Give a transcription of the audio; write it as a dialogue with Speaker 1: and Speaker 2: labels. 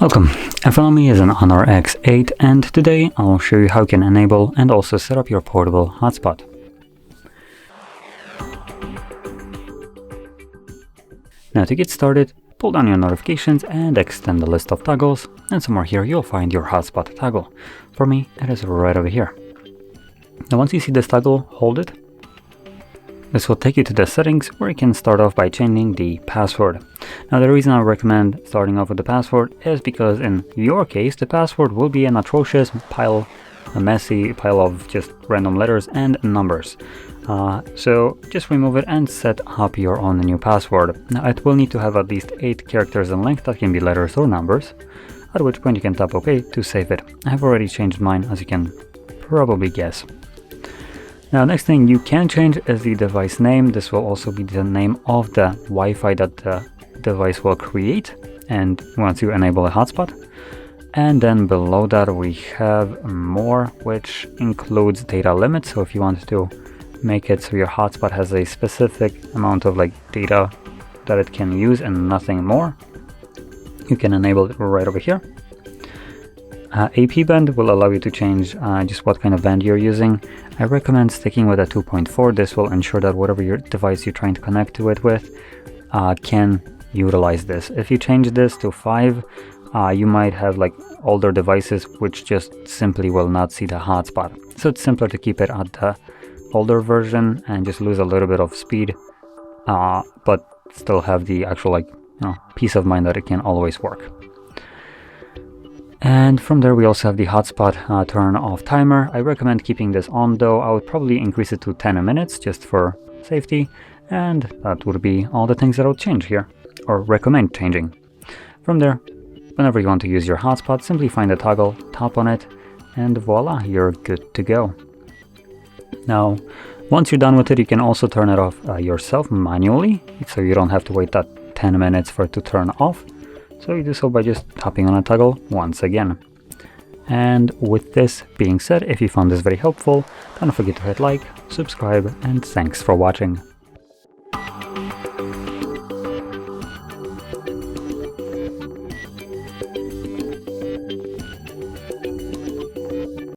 Speaker 1: Welcome, in front of me is an Honor X8 and today I'll show you how you can enable and also set up your portable hotspot. Now to get started, pull down your notifications and extend the list of toggles, and somewhere here you'll find your hotspot toggle. For me, it is right over here. Now once you see this toggle, hold it. This will take you to the settings where you can start off by changing the password. Now the reason I recommend starting off with the password is because in your case the password will be an atrocious pile, a messy pile of just random letters and numbers. So just remove it and set up your own new password. Now it will need to have at least 8 characters in length, that can be letters or numbers, at which point you can tap OK to save it. I have already changed mine, as you can probably guess. Now next thing you can change is the device name. This will also be the name of the Wi-Fi that the device will create and once you enable a hotspot. And then below that we have more, which includes data limits. So if you want to make it so your hotspot has a specific amount of data that it can use and nothing more, you can enable it right over here. AP band will allow you to change just what kind of band you're using. I recommend sticking with a 2.4. This will ensure that whatever your device you're trying to connect to it with can utilize this. If you change this to 5, you might have older devices which just simply will not see the hotspot. So it's simpler to keep it at the older version and just lose a little bit of speed, but still have the actual peace of mind that it can always work. And from there we also have the hotspot turn off timer. I recommend keeping this on though. I would probably increase it to 10 minutes just for safety, and that would be all the things that I would change here or recommend changing. From there, whenever you want to use your hotspot, simply find a toggle, tap on it, and voila, you're good to go. Now once you're done with it, you can also turn it off yourself manually, so you don't have to wait that 10 minutes for it to turn off. So you do so by just tapping on a toggle once again. And with this being said, if you found this very helpful, don't forget to hit like, subscribe, and thanks for watching.